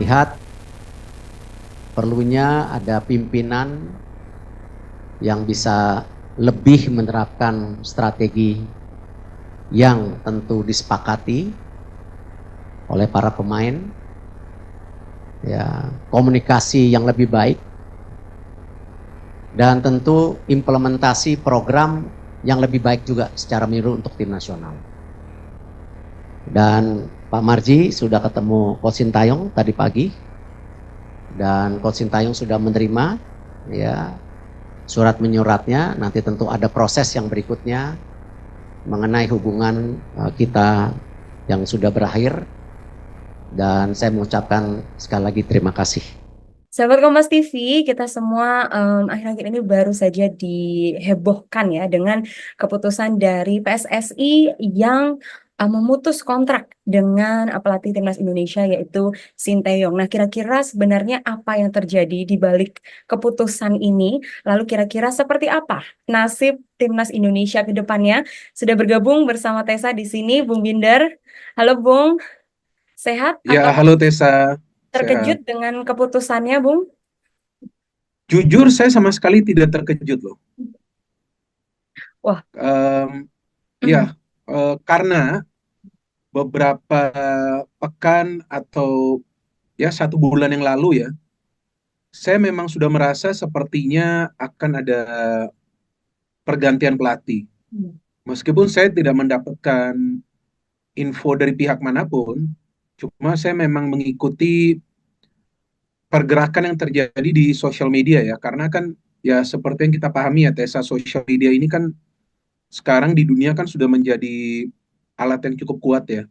lihat perlunya ada pimpinan yang bisa lebih menerapkan strategi yang tentu disepakati oleh para pemain, ya, komunikasi yang lebih baik, dan tentu implementasi program yang lebih baik juga secara menyeluruh untuk tim nasional. Dan Pak Marji sudah ketemu Coach Sintayong tadi pagi, dan Coach Sintayong sudah menerima ya surat menyuratnya. Nanti tentu ada proses yang berikutnya mengenai hubungan kita yang sudah berakhir, dan saya mengucapkan sekali lagi terima kasih. Sahabat Kompas TV, kita semua akhir-akhir ini baru saja dihebohkan ya dengan keputusan dari PSSI yang memutus kontrak dengan pelatih timnas Indonesia yaitu Sinteyong. Nah, kira-kira sebenarnya apa yang terjadi di balik keputusan ini? Lalu kira-kira seperti apa nasib timnas Indonesia ke depannya? Sudah bergabung bersama Tessa di sini, Bung Binder. Halo Bung, sehat Ya, atau halo Tessa, terkejut sehat. dengan keputusannya, Bung? Jujur saya sama sekali tidak terkejut loh. Wah. Ya, Mm. karena beberapa pekan atau ya 1 bulan yang lalu ya, saya memang sudah merasa sepertinya akan ada pergantian pelatih. Meskipun saya tidak mendapatkan info dari pihak manapun, cuma saya memang mengikuti pergerakan yang terjadi di sosial media ya, karena kan ya seperti yang kita pahami ya Tessa, sosial media ini kan sekarang di dunia kan sudah menjadi alat yang cukup kuat ya.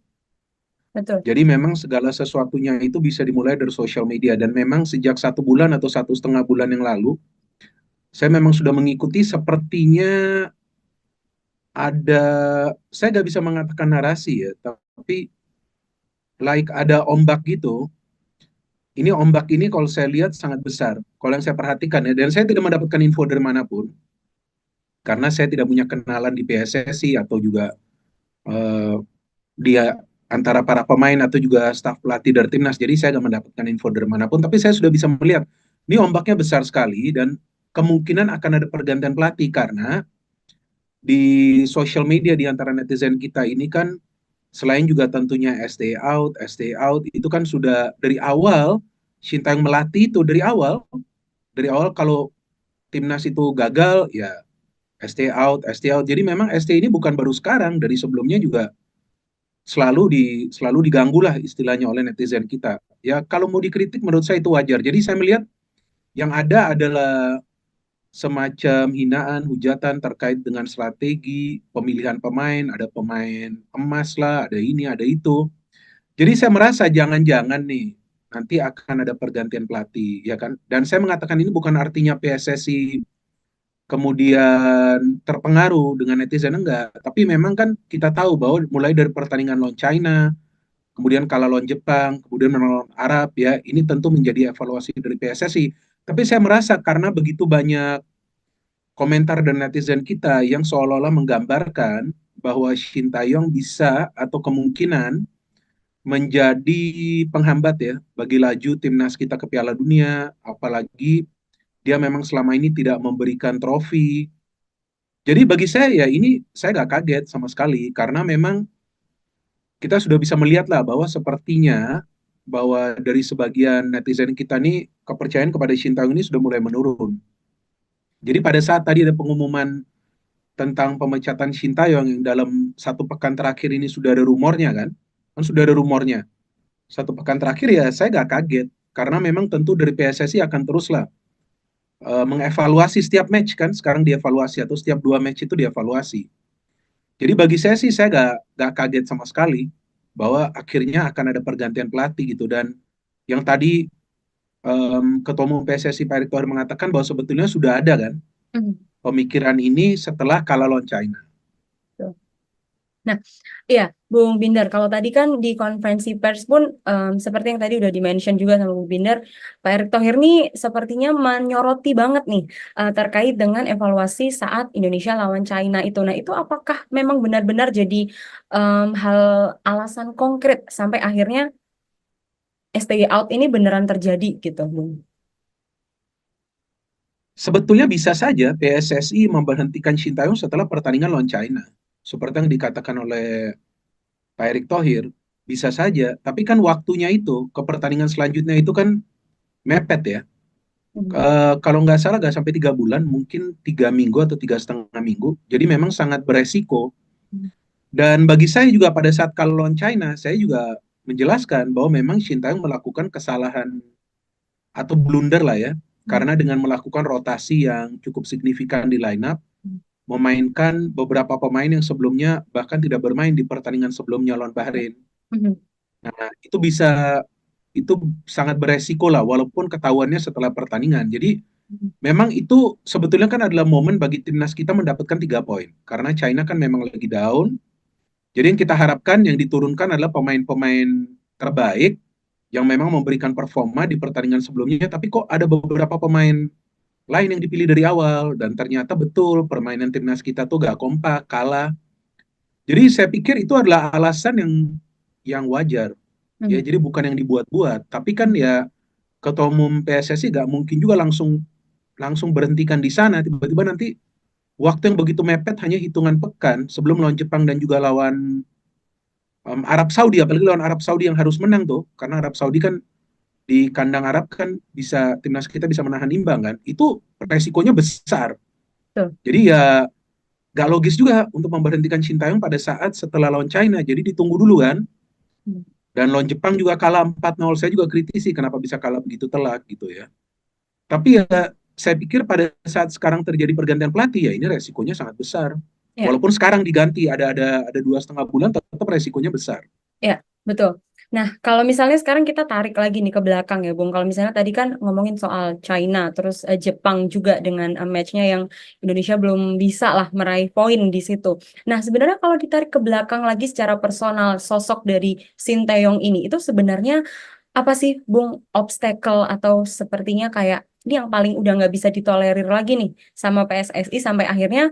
Betul. Jadi memang segala sesuatunya itu bisa dimulai dari sosial media, dan memang sejak 1 bulan atau 1,5 bulan yang lalu saya memang sudah mengikuti, sepertinya ada, saya nggak bisa mengatakan narasi ya, tapi like ada ombak gitu. Ini ombak ini kalau saya lihat sangat besar. Kalau yang saya perhatikan ya, dan saya tidak mendapatkan info dari manapun karena saya tidak punya kenalan di PSSI atau juga eh, dia antara para pemain atau juga staf pelatih dari timnas. Jadi saya nggak mendapatkan info dari manapun, tapi saya sudah bisa melihat ini ombaknya besar sekali dan kemungkinan akan ada pergantian pelatih karena di sosial media di antara netizen kita ini kan selain juga tentunya stay out itu kan sudah dari awal Sintayong melatih itu dari awal kalau timnas itu gagal ya stay out. Jadi memang ST ini bukan baru sekarang, dari sebelumnya juga selalu diganggu lah istilahnya oleh netizen kita. Ya kalau mau dikritik menurut saya itu wajar. Jadi saya melihat yang ada adalah semacam hinaan, hujatan terkait dengan strategi pemilihan pemain, ada pemain emas lah, ada ini, ada itu. Jadi saya merasa jangan-jangan nih nanti akan ada pergantian pelatih, ya kan? Dan saya mengatakan ini bukan artinya PSSI kemudian terpengaruh dengan netizen, enggak. Tapi memang kan kita tahu bahwa mulai dari pertandingan lawan China, kemudian kalah lawan Jepang, kemudian menang lawan Arab, ya ini tentu menjadi evaluasi dari PSSI. Tapi saya merasa karena begitu banyak komentar dan netizen kita yang seolah-olah menggambarkan bahwa Shin Taeyong bisa atau kemungkinan menjadi penghambat ya bagi laju timnas kita ke Piala Dunia, apalagi dia memang selama ini tidak memberikan trofi. Jadi bagi saya ya ini saya nggak kaget sama sekali karena memang kita sudah bisa melihat lah bahwa sepertinya bahwa dari sebagian netizen kita nih kepercayaan kepada Shin Taeyong ini sudah mulai menurun. Jadi pada saat tadi ada pengumuman tentang pemecatan Shin Taeyong yang dalam 1 pekan terakhir ini sudah ada rumornya kan sudah ada rumornya. 1 pekan terakhir ya saya nggak kaget karena memang tentu dari PSSI akan teruslah mengevaluasi setiap match kan, sekarang dievaluasi atau setiap 2 match itu dievaluasi. Jadi bagi saya sih saya nggak kaget sama sekali bahwa akhirnya akan ada pergantian pelatih gitu, dan yang tadi Ketua Umum PSSI Pak Erick Thohir mengatakan bahwa sebetulnya sudah ada kan Mm. pemikiran ini setelah kalah lawan China. Tuh. Nah, iya, Bung Binder, kalau tadi kan di konferensi pers pun seperti yang tadi udah di-mention juga sama Bung Binder, Pak Erick Thohir nih sepertinya menyoroti banget nih terkait dengan evaluasi saat Indonesia lawan China itu. Nah, itu apakah memang benar-benar jadi hal alasan konkret sampai akhirnya STY out ini beneran terjadi gitu, Bung? Sebetulnya bisa saja PSSI memberhentikan Sintayong setelah pertandingan lawan China. Seperti yang dikatakan oleh Pak Erick Thohir, bisa saja. Tapi kan waktunya itu, ke pertandingan selanjutnya itu kan mepet ya. Hmm. Kalau nggak salah nggak sampai 3 bulan, mungkin 3 minggu atau 3,5 minggu. Jadi memang sangat beresiko. Dan bagi saya juga pada saat kalau lawan China, saya juga menjelaskan bahwa memang Sintayong melakukan kesalahan atau blunder lah ya. Hmm. Karena dengan melakukan rotasi yang cukup signifikan di line up, memainkan beberapa pemain yang sebelumnya bahkan tidak bermain di pertandingan sebelumnya lawan Bahrain. Hmm. Nah, itu sangat beresiko lah walaupun ketahuannya setelah pertandingan. Jadi memang itu sebetulnya kan adalah momen bagi timnas kita mendapatkan 3 poin karena China kan memang lagi down. Jadi yang kita harapkan yang diturunkan adalah pemain-pemain terbaik yang memang memberikan performa di pertandingan sebelumnya, tapi kok ada beberapa pemain lain yang dipilih dari awal dan ternyata betul permainan timnas kita tuh gak kompak, kalah. Jadi saya pikir itu adalah alasan yang wajar. Ya, Hmm. jadi bukan yang dibuat-buat, tapi kan ya Ketua Umum PSSI gak mungkin juga langsung langsung berhentikan di sana, tiba-tiba nanti waktu yang begitu mepet hanya hitungan pekan sebelum lawan Jepang dan juga lawan Arab Saudi, apalagi lawan Arab Saudi yang harus menang tuh, karena Arab Saudi kan di kandang Arab kan bisa timnas kita bisa menahan imbang kan, itu resikonya besar. Tuh. Jadi ya gak logis juga untuk memberhentikan Sintayong pada saat setelah lawan China, jadi ditunggu dulu kan. Hmm. Dan lawan Jepang juga kalah 4-0, saya juga kritisi kenapa bisa kalah begitu telat gitu ya. Tapi ya saya pikir pada saat sekarang terjadi pergantian pelatih ya ini resikonya sangat besar. Ya. Walaupun sekarang diganti ada 2,5 bulan, tetap resikonya besar. Ya, betul. Nah, kalau misalnya sekarang kita tarik lagi nih ke belakang ya, Bung. Kalau misalnya tadi kan ngomongin soal China, terus Jepang juga dengan match-nya yang Indonesia belum bisa lah meraih poin di situ. Nah, sebenarnya kalau ditarik ke belakang lagi secara personal, sosok dari Sinteyong ini, itu sebenarnya apa sih, Bung, obstacle atau sepertinya kayak ini yang paling udah nggak bisa ditolerir lagi nih sama PSSI sampai akhirnya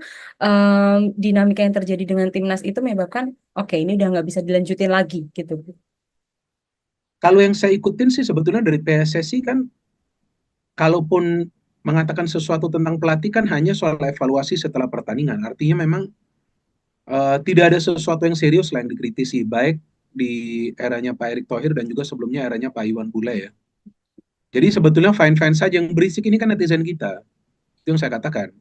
dinamika yang terjadi dengan timnas itu menyebabkan oke, ini udah nggak bisa dilanjutin lagi gitu. Kalau yang saya ikutin sih sebetulnya dari PSSI kan, kalaupun mengatakan sesuatu tentang pelatih kan hanya soal evaluasi setelah pertandingan. Artinya memang tidak ada sesuatu yang serius lah yang dikritisi, baik di eranya Pak Erick Thohir dan juga sebelumnya eranya Pak Iwan Bule ya. Jadi sebetulnya fine-fine saja, yang berisik ini kan netizen kita. Itu yang saya katakan.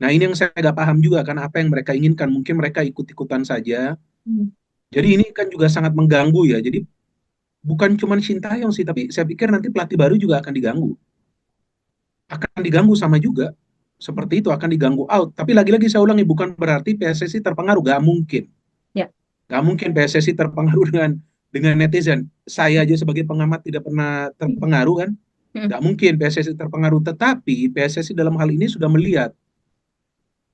Nah ini yang saya nggak paham juga kan apa yang mereka inginkan. Mungkin mereka ikut-ikutan saja. Hmm. Jadi ini kan juga sangat mengganggu ya. Jadi bukan cuma Sintayong sih, tapi saya pikir nanti pelatih baru juga akan diganggu. Akan diganggu sama juga. Seperti itu akan diganggu out. Tapi lagi-lagi saya ulangi, bukan berarti PSSI terpengaruh. Gak mungkin. Ya. Gak mungkin PSSI terpengaruh dengan netizen. Saya aja sebagai pengamat tidak pernah terpengaruh kan. Hmm. Gak mungkin PSSI terpengaruh. Tetapi PSSI dalam hal ini sudah melihat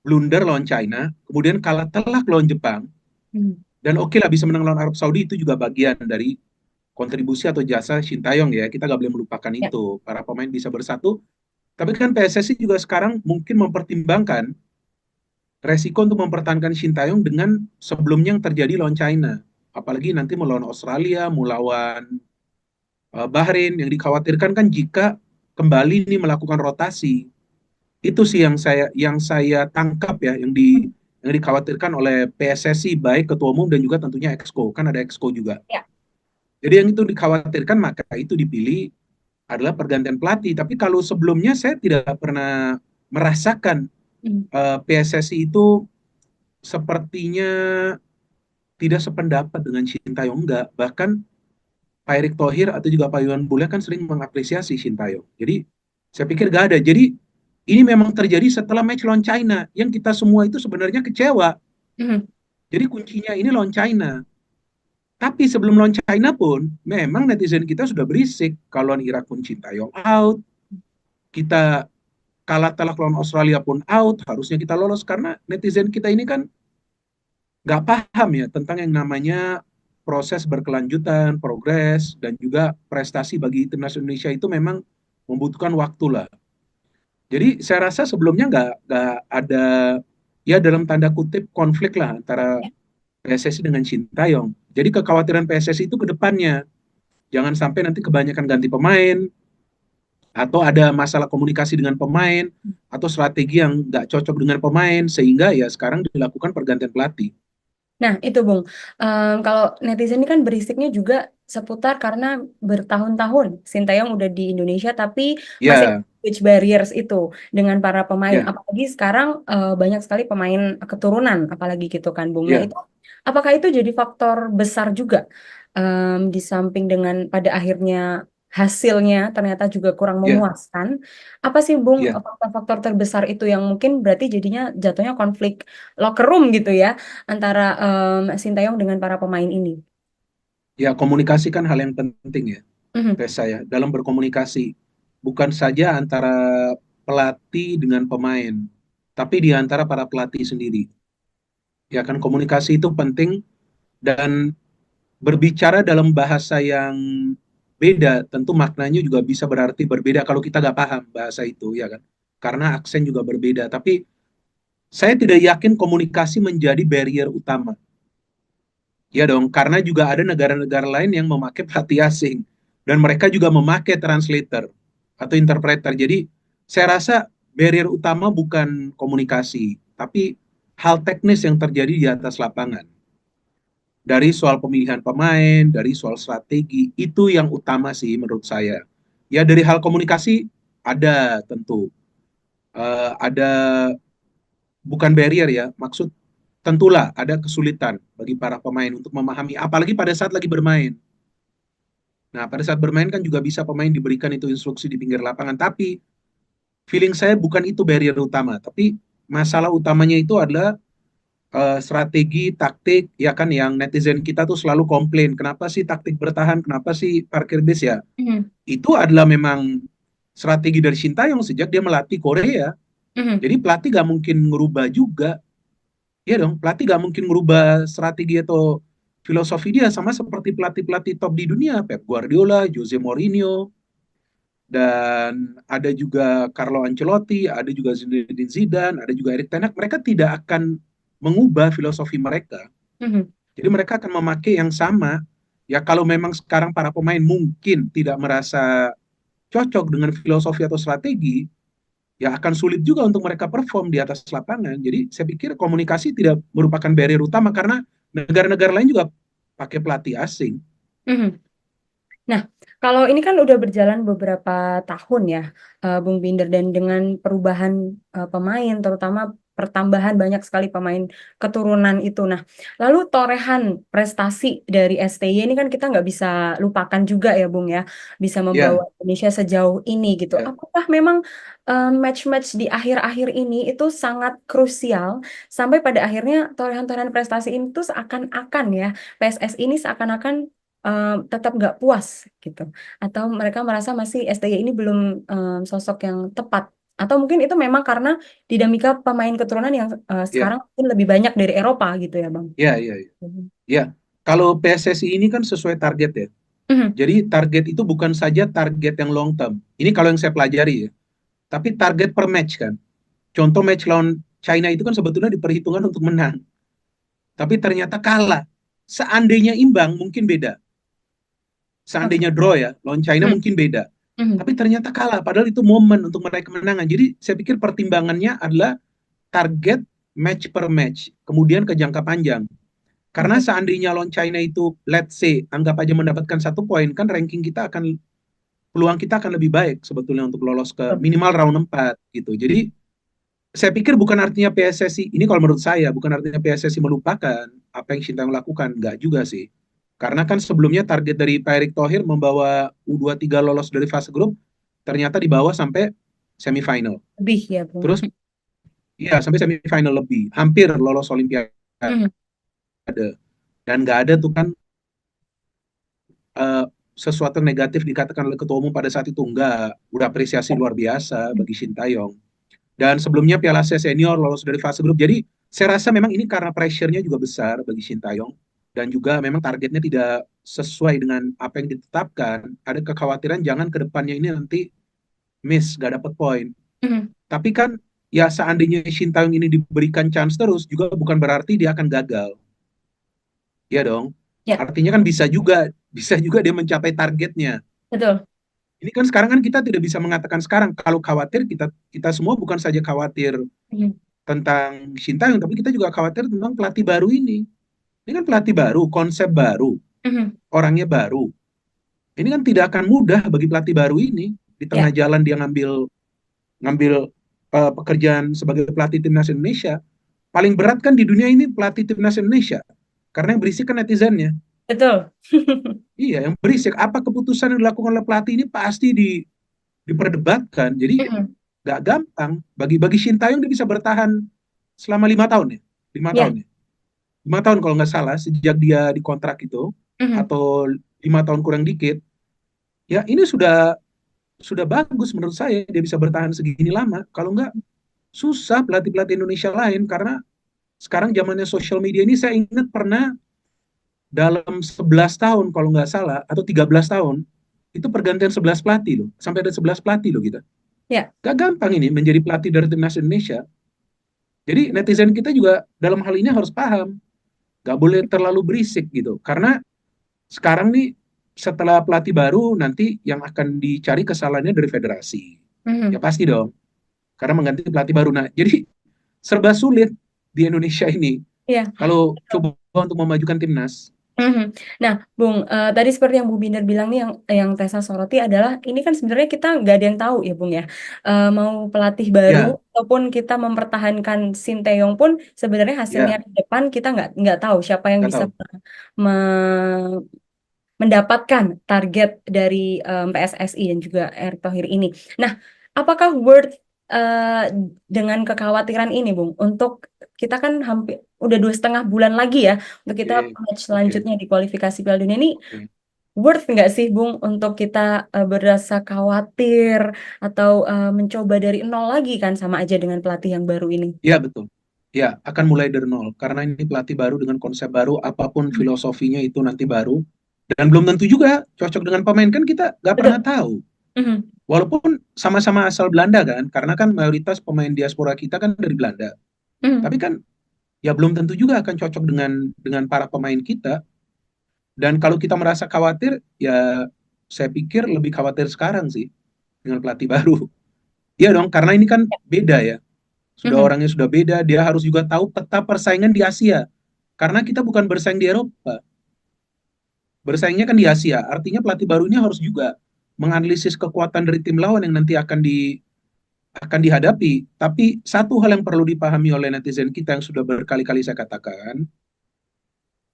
blunder lawan China, kemudian kalah telak lawan Jepang, Hmm. dan oke lah bisa menang lawan Arab Saudi, itu juga bagian dari kontribusi atau jasa Sintayong ya, kita nggak boleh melupakan Ya. itu, para pemain bisa bersatu. Tapi kan PSSI juga sekarang mungkin mempertimbangkan resiko untuk mempertahankan Sintayong dengan sebelumnya yang terjadi lawan China, apalagi nanti melawan Australia, melawan Bahrain, yang dikhawatirkan kan jika kembali nih melakukan rotasi. Itu sih yang saya tangkap ya, yang dikhawatirkan oleh PSSI, baik ketua umum dan juga tentunya Exco, kan ada Exco juga. Ya. Jadi yang itu dikhawatirkan, maka itu dipilih adalah pergantian pelatih. Tapi kalau sebelumnya saya tidak pernah merasakan Hmm. PSSI itu sepertinya tidak sependapat dengan Sintayong, enggak. Bahkan Pak Erick Thohir atau juga Pak Iwan Bule kan sering mengapresiasi Sintayong. Jadi saya pikir gak ada. Jadi ini memang terjadi setelah match lawan China, yang kita semua itu sebenarnya kecewa. Hmm. Jadi kuncinya ini lawan China. Tapi sebelum lawan China pun, memang netizen kita sudah berisik. Kalau lawan Irak pun Sintayong out. Kita kalah telak lawan Australia pun out. Harusnya kita lolos karena netizen kita ini kan nggak paham ya tentang yang namanya proses berkelanjutan, progres, dan juga prestasi bagi timnas Indonesia itu memang membutuhkan waktu lah. Jadi saya rasa sebelumnya nggak ada ya dalam tanda kutip konflik lah antara Ya. PSSI dengan Sintayong. Jadi kekhawatiran PSSI itu ke depannya. Jangan sampai nanti kebanyakan ganti pemain, atau ada masalah komunikasi dengan pemain, atau strategi yang nggak cocok dengan pemain, sehingga ya sekarang dilakukan pergantian pelatih. Nah, itu Bung. Kalau netizen ini kan berisiknya juga seputar karena bertahun-tahun Sintayong udah di Indonesia, tapi masih ada Ya, language barriers itu dengan para pemain. ya, Apalagi sekarang banyak sekali pemain keturunan, apalagi gitu kan, Bung. Nah, ya, itu apakah itu jadi faktor besar juga di samping dengan pada akhirnya hasilnya ternyata juga kurang ya, memuaskan? Apa sih, Bung, ya. faktor-faktor terbesar itu yang mungkin berarti jadinya jatuhnya konflik locker room gitu ya? Antara Sintayong dengan para pemain ini. Ya, komunikasi kan hal yang penting ya, Mhm, Tessa ya. Dalam berkomunikasi, bukan saja antara pelatih dengan pemain, tapi di antara para pelatih sendiri. Ya kan, komunikasi itu penting, dan berbicara dalam bahasa yang beda, tentu maknanya juga bisa berarti berbeda kalau kita nggak paham bahasa itu, ya kan? Karena aksen juga berbeda. Tapi saya tidak yakin komunikasi menjadi barrier utama. Ya dong, karena juga ada negara-negara lain yang memakai pelatih asing, dan mereka juga memakai translator atau interpreter. Jadi saya rasa barrier utama bukan komunikasi, tapi hal teknis yang terjadi di atas lapangan. Dari soal pemilihan pemain, dari soal strategi, itu yang utama sih menurut saya. Ya dari hal komunikasi ada tentu. Ada, bukan barrier ya, maksud tentulah ada kesulitan bagi para pemain untuk memahami, apalagi pada saat lagi bermain. Nah, pada saat bermain kan juga bisa pemain diberikan itu instruksi di pinggir lapangan, tapi feeling saya bukan itu barrier utama, tapi masalah utamanya itu adalah strategi, taktik, ya kan, yang netizen kita tuh selalu komplain, kenapa sih taktik bertahan, kenapa sih parkir base ya? mhm, Itu adalah memang strategi dari Sintayong sejak dia melatih Korea. mhm, Jadi pelatih gak mungkin ngerubah juga. Iya dong, pelatih gak mungkin merubah strategi atau filosofi dia, sama seperti pelatih-pelatih top di dunia, Pep Guardiola, Jose Mourinho, dan ada juga Carlo Ancelotti, ada juga Zinedine Zidane, ada juga Erik Ten Hag. Mereka tidak akan mengubah filosofi mereka. mhm, Jadi mereka akan memakai yang sama. Ya kalau memang sekarang para pemain mungkin tidak merasa cocok dengan filosofi atau strategi, ya akan sulit juga untuk mereka perform di atas lapangan. Jadi saya pikir komunikasi tidak merupakan barrier utama, karena negara-negara lain juga pakai pelatih asing. mhm. Nah, kalau ini kan udah berjalan beberapa tahun ya, Bung Binder, dan dengan perubahan pemain, terutama pertambahan banyak sekali pemain keturunan itu. Nah, lalu torehan prestasi dari STY ini kan kita nggak bisa lupakan juga ya, Bung ya, bisa Ya, membawa Indonesia sejauh ini gitu. ya, Apakah memang match-match di akhir-akhir ini itu sangat krusial sampai pada akhirnya torehan-torehan prestasi ini tuh seakan-akan ya, PSSI ini seakan-akan tetap nggak puas gitu, atau mereka merasa masih STY ini belum sosok yang tepat, atau mungkin itu memang karena dinamika pemain keturunan yang ya, sekarang mungkin lebih banyak dari Eropa gitu ya Bang. ya, ya, ya. Mhm. Ya, kalau PSSI ini kan sesuai target ya. Mhm, Jadi target itu bukan saja target yang long term. Ini kalau yang saya pelajari ya. Tapi target per match kan. Contoh match lawan China itu kan sebetulnya diperhitungkan untuk menang. Tapi ternyata kalah. Seandainya imbang mungkin beda. oke. Seandainya draw ya, lawan China Mhm, mungkin beda. mhm, Tapi ternyata kalah. Padahal itu momen untuk meraih kemenangan. Jadi saya pikir pertimbangannya adalah target match per match. Kemudian ke jangka panjang. Karena oke. seandainya lawan China itu, let's say, anggap aja mendapatkan 1 poin, kan ranking kita akan, peluang kita akan lebih baik sebetulnya untuk lolos ke Betul. minimal round 4 gitu. Jadi saya pikir bukan artinya PSSI, ini kalau menurut saya, bukan artinya PSSI melupakan apa yang Sintayong lakukan, enggak juga sih. Karena kan sebelumnya target dari Pak Erick Thohir membawa U23 lolos dari fase grup, ternyata dibawa sampai semifinal. Lebih ya Bung. Terus ya sampai semifinal lebih, hampir lolos Olimpiade. Mhm, Dan nggak ada tuh kan eh, sesuatu yang negatif dikatakan oleh ketua umum pada saat itu, enggak. Udah apresiasi luar biasa mhm, bagi Sintayong. Dan sebelumnya Piala Asia Senior lolos dari fase grup. Jadi saya rasa memang ini karena pressure-nya juga besar bagi Sintayong, dan juga memang targetnya tidak sesuai dengan apa yang ditetapkan. Ada kekhawatiran jangan ke depannya ini nanti miss, gak dapat poin. mhm. Tapi kan ya seandainya Sintayong ini diberikan chance terus, juga bukan berarti dia akan gagal. Ya dong. Ya, Artinya kan bisa juga dia mencapai targetnya. betul. Ini kan sekarang kan kita tidak bisa mengatakan sekarang kalau khawatir kita kita semua bukan saja khawatir Mhm, tentang Sintayong tapi kita juga khawatir tentang pelatih baru ini. Ini kan pelatih baru, konsep baru, mhm. orangnya baru. Ini kan tidak akan mudah bagi pelatih baru ini di tengah Ya, jalan dia ngambil ngambil pekerjaan sebagai pelatih timnas Indonesia. Paling berat kan di dunia ini pelatih timnas Indonesia karena yang berisik kan netizennya. betul. Iya, yang berisik. Apa keputusan yang dilakukan oleh pelatih ini pasti diperdebatkan. Jadi Mhm. nggak gampang. Bagi Sintayong dia bisa bertahan selama 5 tahun ya, lima Ya, tahun ya, 5 tahun kalau nggak salah sejak dia dikontrak itu mhm. atau 5 tahun kurang dikit. Ya ini sudah bagus menurut saya dia bisa bertahan segini lama. Kalau nggak susah pelatih-pelatih Indonesia lain karena sekarang zamannya sosial media ini saya ingat pernah dalam 11 tahun kalau nggak salah atau 13 tahun itu pergantian 11 pelatih loh. Sampai ada 11 pelatih loh kita. Ya, Gak gampang ini menjadi pelatih dari timnas Indonesia. Jadi netizen kita juga dalam hal ini harus paham. Gak boleh terlalu berisik gitu. Karena sekarang nih setelah pelatih baru nanti yang akan dicari kesalahannya dari federasi. Ya mhm. pasti dong. Karena mengganti pelatih baru. Nah, jadi serba sulit di Indonesia ini Iya. kalau coba untuk memajukan timnas. Mhm. Nah, Bung, tadi seperti yang Bu Binder bilang nih yang Tessa soroti adalah ini kan sebenarnya kita nggak ada yang tahu ya, Bung, ya. Mau pelatih Ya, baru ataupun kita mempertahankan Sinteyong pun sebenarnya hasilnya ya, ke depan kita nggak tahu siapa yang nggak bisa tahu. me- mendapatkan target dari PSSI dan juga Erick Thohir ini. Nah, apakah worth dengan kekhawatiran ini, Bung, untuk kita kan hampir udah 2,5 bulan lagi ya untuk kita Oke, match oke, selanjutnya di kualifikasi Piala Dunia ini, oke. worth nggak sih, Bung, untuk kita berasa khawatir atau mencoba dari nol lagi kan sama aja dengan pelatih yang baru ini? Ya, betul. Ya, akan mulai dari nol. Karena ini pelatih baru dengan konsep baru, apapun Hmm. filosofinya itu nanti baru. Dan belum tentu juga cocok dengan pemain. Kan kita nggak pernah Betul. tahu. Mhm. Walaupun sama-sama asal Belanda kan, karena kan mayoritas pemain diaspora kita kan dari Belanda. Mhm. Tapi kan ya belum tentu juga akan cocok dengan para pemain kita. Dan kalau kita merasa khawatir, ya saya pikir lebih khawatir sekarang sih dengan pelatih baru. Iya dong, karena ini kan beda ya. Sudah Mhm. orangnya sudah beda, dia harus juga tahu peta persaingan di Asia. Karena kita bukan bersaing di Eropa, bersaingnya kan di Asia. Artinya pelatih barunya harus juga menganalisis kekuatan dari tim lawan yang nanti akan dihadapi. Tapi satu hal yang perlu dipahami oleh netizen kita yang sudah berkali-kali saya katakan,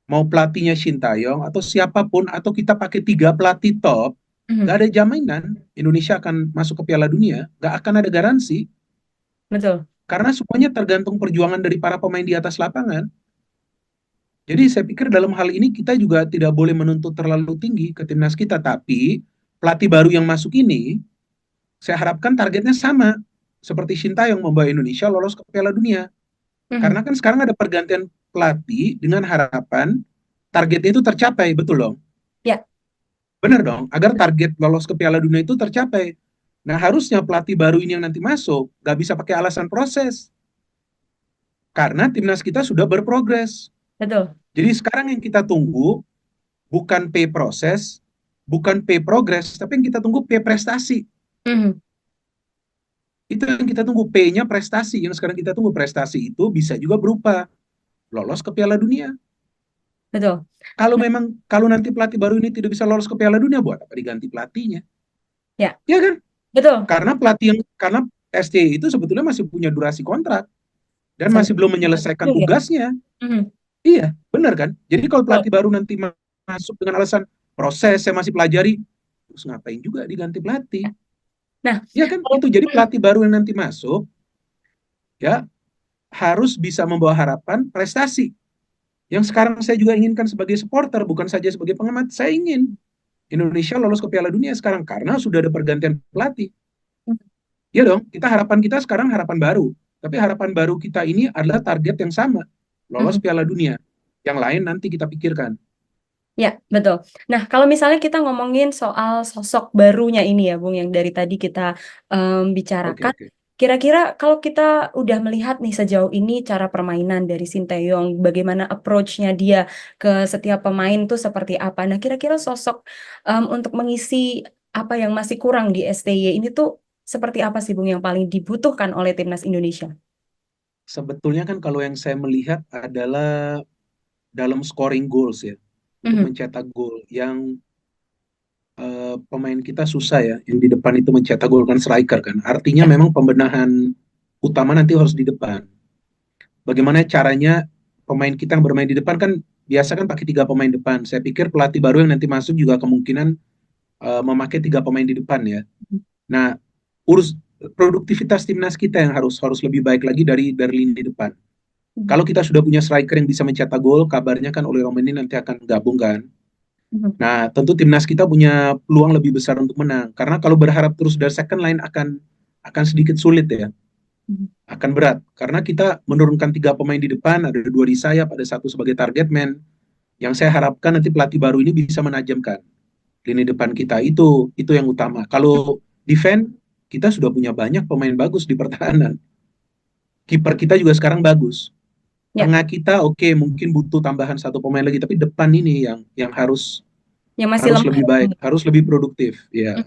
mau pelatihnya Sintayong atau siapapun, atau kita pakai 3 pelatih top, nggak Mhm. ada jaminan Indonesia akan masuk ke Piala Dunia, nggak akan ada garansi. Betul. Karena semuanya tergantung perjuangan dari para pemain di atas lapangan. Jadi saya pikir dalam hal ini kita juga tidak boleh menuntut terlalu tinggi ke timnas kita, tapi pelatih baru yang masuk ini, saya harapkan targetnya sama seperti Sintayong membawa Indonesia lolos ke Piala Dunia. Karena Mhm. kan sekarang ada pergantian pelatih dengan harapan targetnya itu tercapai, betul dong? Ya. Benar dong, agar target lolos ke Piala Dunia itu tercapai. Nah harusnya pelatih baru ini yang nanti masuk, nggak bisa pakai alasan proses. Karena timnas kita sudah berprogres. Betul. Jadi sekarang yang kita tunggu bukan P proses, bukan P progres, tapi yang kita tunggu P prestasi. Mhm. Itu yang kita tunggu, P-nya prestasi. Yang sekarang kita tunggu prestasi itu bisa juga berupa lolos ke Piala Dunia. Betul. Kalau Nah, memang kalau nanti pelatih baru ini tidak bisa lolos ke Piala Dunia, buat apa diganti pelatihnya? ya, Ya kan? betul. Karena SCI itu sebetulnya masih punya durasi kontrak dan Sampai masih belum menyelesaikan Juni ya. tugasnya. Mhm. Iya, benar kan? Jadi kalau Betul. pelatih baru nanti masuk dengan alasan proses saya masih pelajari, terus ngapain juga diganti pelatih? Nah, Ya kan? kalau Itu jadi pelatih baru yang nanti masuk ya harus bisa membawa harapan prestasi. Yang sekarang saya juga inginkan sebagai supporter, bukan saja sebagai pengamat. Saya ingin Indonesia lolos ke Piala Dunia sekarang karena sudah ada pergantian pelatih. Ya dong, harapan kita sekarang harapan baru. Tapi harapan baru kita ini adalah target yang sama, lolos Mhm. Piala Dunia. Yang lain nanti kita pikirkan. Ya, betul. Nah, kalau misalnya kita ngomongin soal sosok barunya ini ya, Bung, yang dari tadi kita Oke, bicarakan, oke. Kira-kira kalau kita udah melihat nih sejauh ini cara permainan dari Sinteyong, bagaimana approach-nya dia ke setiap pemain tuh seperti apa. Nah, kira-kira sosok untuk mengisi apa yang masih kurang di STY ini tuh seperti apa sih Bung yang paling dibutuhkan oleh timnas Indonesia? Sebetulnya kan kalau yang saya melihat adalah dalam scoring goals ya, untuk Mhm. mencetak gol yang pemain kita susah ya, yang di depan itu mencetak gol kan striker kan. Artinya Ya. memang pembenahan utama nanti harus di depan. Bagaimana caranya pemain kita yang bermain di depan kan biasa kan pakai tiga pemain depan. Saya pikir pelatih baru yang nanti masuk juga kemungkinan memakai tiga pemain di depan ya. Nah, urus produktivitas timnas kita yang harus harus lebih baik lagi dari lini depan. Mhm. Kalau kita sudah punya striker yang bisa mencetak gol, kabarnya kan Oli Romeni nanti akan gabung kan. Mhm. Nah, tentu timnas kita punya peluang lebih besar untuk menang. Karena kalau berharap terus dari second line akan sedikit sulit ya, Mhm. akan berat. Karena kita menurunkan tiga pemain di depan, ada dua di sayap, ada satu sebagai target man. Yang saya harapkan nanti pelatih baru ini bisa menajamkan lini depan kita. Itu yang utama. Kalau defense kita sudah punya banyak pemain bagus di pertahanan. Kiper kita juga sekarang bagus. Ya, Tengah kita oke, mungkin butuh tambahan satu pemain lagi, tapi depan ini yang harus yang masih harus lemah lebih ya, baik, Bung. harus lebih produktif. Ya,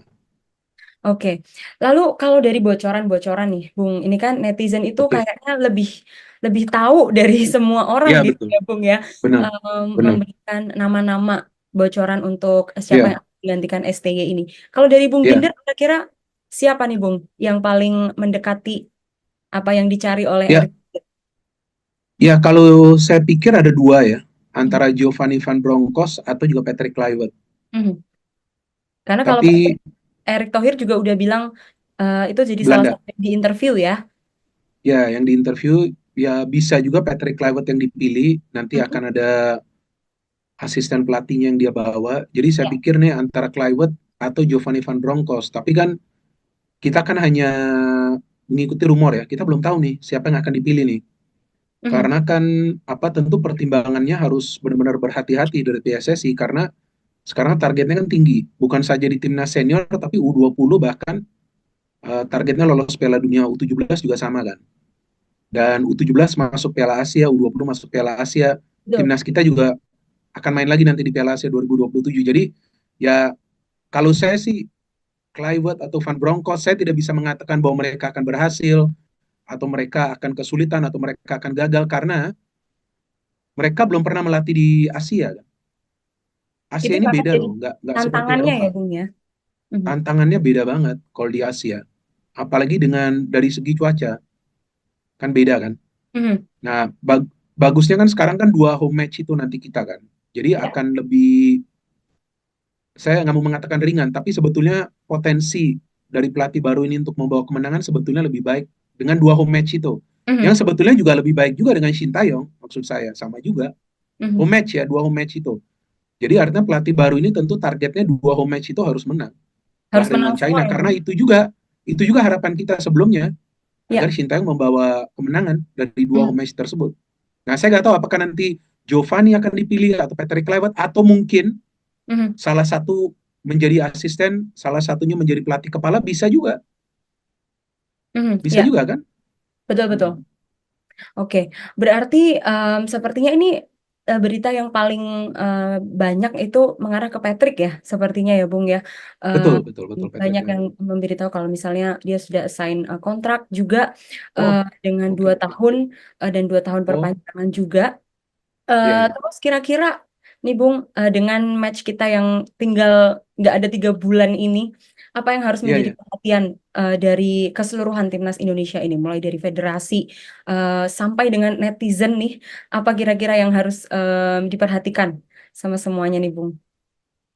Oke, lalu kalau dari bocoran-bocoran nih, Bung, ini kan netizen itu oke. kayaknya lebih lebih tahu dari semua orang Ya gitu betul, ya, Bung ya, benar, benar. memberikan nama-nama bocoran untuk siapa Ya, yang akan menggantikan STY ini. Kalau dari Bung ya, Ginder, kira-kira siapa nih, Bung, yang paling mendekati apa yang dicari oleh ya, Erick? ya. Kalau saya pikir ada dua ya, Mhm. antara Giovanni Van Bronckhorst atau juga Patrick Kluivert. Mhm. Karena kalau Tapi Erick Thohir juga udah bilang itu jadi salah Belanda, satu yang di interview ya. ya, yang di interview ya bisa juga Patrick Kluivert yang dipilih. Nanti Mhm. akan ada asisten pelatihnya yang dia bawa. Jadi saya Ya. pikir nih antara Kluivert atau Giovanni Van Bronckhorst. Tapi kan kita kan hanya mengikuti rumor ya. Kita belum tahu nih siapa yang akan dipilih nih. Mhm. Karena kan apa tentu pertimbangannya harus benar-benar berhati-hati dari PSSI karena sekarang targetnya kan tinggi, bukan saja di timnas senior tapi U20 bahkan targetnya lolos Piala Dunia U17 juga sama kan. Dan U17 masuk Piala Asia, U20 masuk Piala Asia. Betul. Timnas kita juga akan main lagi nanti di Piala Asia 2027. Jadi ya kalau saya sih Kluivert atau Van Bronckhorst saya tidak bisa mengatakan bahwa mereka akan berhasil atau mereka akan kesulitan atau mereka akan gagal karena mereka belum pernah melatih di Asia. Asia Itu ini akan beda jadi loh, nggak seperti tantangannya ya, Eropa. Bung ya. Mhm. Tantangannya beda banget kalau di Asia. Apalagi dengan dari segi cuaca, kan beda kan. Mhm. Nah, bagusnya kan sekarang kan dua home match itu nanti kita kan. Jadi Ya. akan lebih, saya nggak mau mengatakan ringan, tapi sebetulnya potensi dari pelatih baru ini untuk membawa kemenangan sebetulnya lebih baik dengan dua home match itu. Mhm. Yang sebetulnya juga lebih baik juga dengan Sintayong, maksud saya sama juga. Mhm. Home match ya, dua home match itu. Jadi artinya pelatih baru ini tentu targetnya dua home match itu harus menang. Harus Bahrain menang lawan semua China ya, karena Bung. itu juga harapan kita sebelumnya agar Ya. Sintayong membawa kemenangan dari dua Mhm. home match tersebut. Nah, saya nggak tahu apakah nanti Giovanni akan dipilih atau Patrick Kluivert atau mungkin Mhm. salah satu menjadi asisten, salah satunya menjadi pelatih kepala bisa juga, Mhm. bisa Ya, juga kan? betul-betul. Hmm. Oke, berarti sepertinya ini berita yang paling banyak itu mengarah ke Patrick ya, sepertinya ya, Bung ya. Eh, Betul, betul, betul Patrick Banyak yang Kluivert. memberitahu kalau misalnya dia sudah sign kontrak juga Oh, dengan oke. 2 tahun dan 2 tahun Oh, perpanjangan juga. iya iya. Terus kira-kira nih Bung, dengan match kita yang tinggal nggak ada 3 bulan ini, apa yang harus Iya menjadi iya. perhatian dari keseluruhan timnas Indonesia ini, mulai dari federasi sampai dengan netizen nih, apa kira-kira yang harus diperhatikan sama semuanya nih Bung?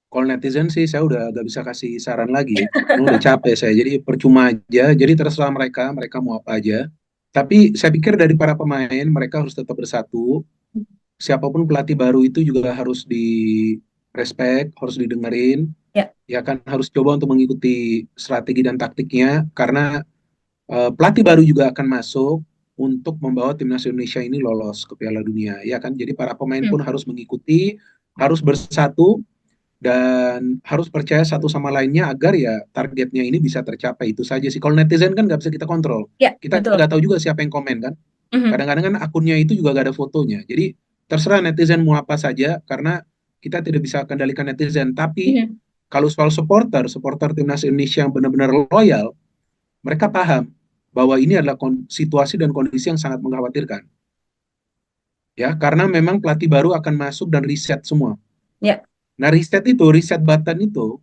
Kalau netizen sih saya udah gak bisa kasih saran lagi ya. Karena udah capek saya. Jadi percuma aja. Jadi terserah mereka, mereka mau apa aja. Tapi saya pikir dari para pemain mereka harus tetap bersatu. Siapapun pelatih baru itu juga harus di respect, harus didengerin, Ya. ya kan harus coba untuk mengikuti strategi dan taktiknya karena pelatih baru juga akan masuk untuk membawa timnas Indonesia ini lolos ke Piala Dunia, ya kan. Jadi para pemain Hmm. pun harus mengikuti, harus bersatu dan harus percaya satu sama lainnya agar ya targetnya ini bisa tercapai. Itu saja sih. Kalau netizen kan nggak bisa kita kontrol. Ya, Kita betul. nggak tahu juga siapa yang komen kan. Mhm, Kadang-kadang kan akunnya itu juga nggak ada fotonya. Jadi terserah netizen mau apa saja karena kita tidak bisa kendalikan netizen. Tapi mhm. kalau soal supporter, supporter timnas Indonesia yang benar-benar loyal, mereka paham bahwa ini adalah situasi dan kondisi yang sangat mengkhawatirkan. Ya, karena memang pelatih baru akan masuk dan reset semua. Ya, Nah, reset button itu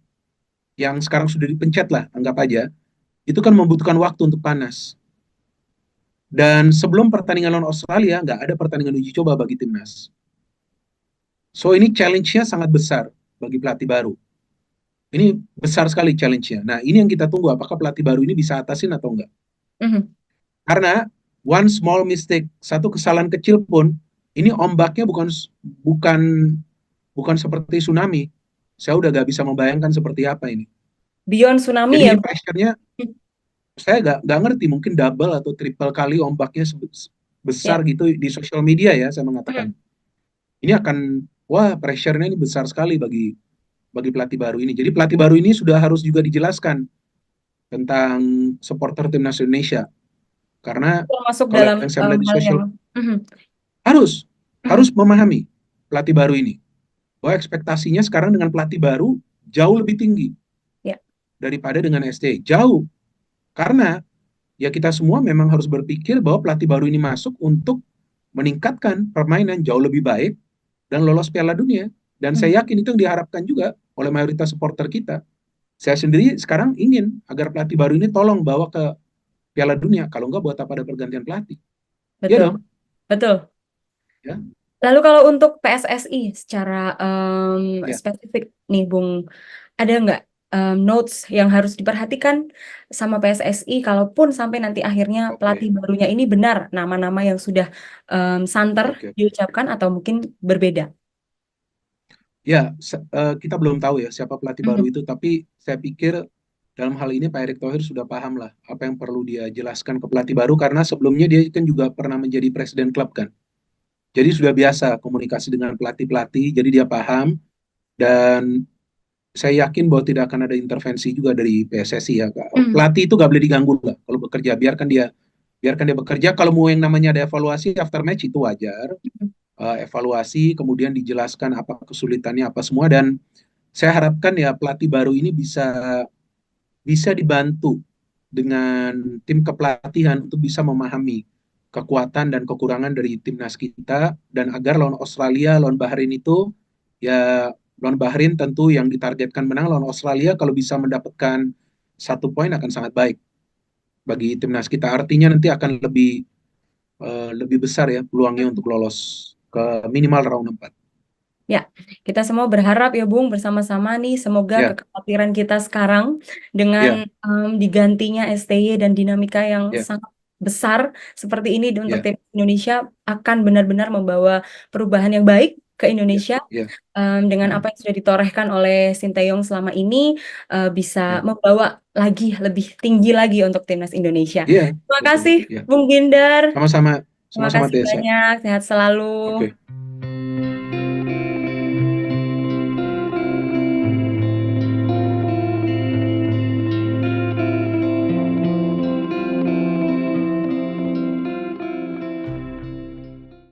yang sekarang sudah dipencet lah, anggap aja, itu kan membutuhkan waktu untuk panas. Dan sebelum pertandingan lawan Australia, nggak ada pertandingan uji coba bagi timnas. So, ini challenge-nya sangat besar bagi pelatih baru. Ini besar sekali challenge-nya. Nah, ini yang kita tunggu, apakah pelatih baru ini bisa atasin atau enggak. mhm. Karena one small mistake, satu kesalahan kecil pun, ini ombaknya bukan bukan seperti tsunami. Saya udah gak bisa membayangkan seperti apa ini. Beyond tsunami Jadi ya, ini Bang? pressure-nya saya nggak ngerti, mungkin double atau triple kali ombaknya besar Ya. gitu di sosial media ya, saya Mhm, mengatakan. Ini akan, wah, pressure-nya ini besar sekali bagi pelatih baru ini. Jadi pelatih baru ini sudah harus juga dijelaskan tentang supporter timnas Indonesia. Karena termasuk kalau dalam yang saya melihat di hal yang sosial, mhm, harus mhm. harus memahami pelatih baru ini bahwa ekspektasinya sekarang dengan pelatih baru jauh lebih tinggi Ya, daripada dengan ST. Jauh. Karena ya kita semua memang harus berpikir bahwa pelatih baru ini masuk untuk meningkatkan permainan jauh lebih baik dan lolos Piala Dunia. Dan mhm, saya yakin itu yang diharapkan juga oleh mayoritas supporter kita. Saya sendiri sekarang ingin agar pelatih baru ini tolong bawa ke Piala Dunia. Kalau enggak, buat apa ada pergantian pelatih? Ya betul, dong. betul. Ya, Lalu kalau untuk PSSI secara ya. spesifik nih, Bung, ada nggak notes yang harus diperhatikan sama PSSI kalaupun sampai nanti akhirnya Oke, pelatih barunya ini benar nama-nama yang sudah santer oke. diucapkan atau mungkin berbeda? Ya, kita belum tahu ya siapa pelatih baru Mhm, itu, tapi saya pikir dalam hal ini Pak Erick Thohir sudah paham lah apa yang perlu dia jelaskan ke pelatih baru karena sebelumnya dia kan juga pernah menjadi presiden klub kan. Jadi sudah biasa komunikasi dengan pelatih-pelatih, jadi dia paham dan saya yakin bahwa tidak akan ada intervensi juga dari PSSI ya. mhm, Pelatih itu nggak boleh diganggu lah kalau bekerja, biarkan dia bekerja. Kalau mau yang namanya ada evaluasi after match itu wajar. mhm. Evaluasi kemudian dijelaskan apa kesulitannya apa semua dan saya harapkan ya pelatih baru ini bisa bisa dibantu dengan tim kepelatihan untuk bisa memahami kekuatan dan kekurangan dari timnas kita dan agar lawan Australia, lawan Bahrain itu ya lawan Bahrain tentu yang ditargetkan menang, lawan Australia kalau bisa mendapatkan 1 poin akan sangat baik bagi timnas kita. Artinya nanti akan lebih besar ya peluangnya untuk lolos ke minimal round 4. Ya, kita semua berharap ya Bung bersama-sama nih semoga Ya, kekhawatiran kita sekarang dengan ya, digantinya STY dan dinamika yang ya, sangat besar seperti ini untuk ya, tim Indonesia akan benar-benar membawa perubahan yang baik ke ya, Indonesia ya, dengan mm, apa yang sudah ditorehkan oleh Sinteyong selama ini bisa ya, membawa lagi lebih tinggi lagi untuk timnas Indonesia. iya, Terima betul, kasih ya. Bung Gindar, Sama-sama, terima sama-sama kasih Tessa. banyak, sehat selalu. Oke.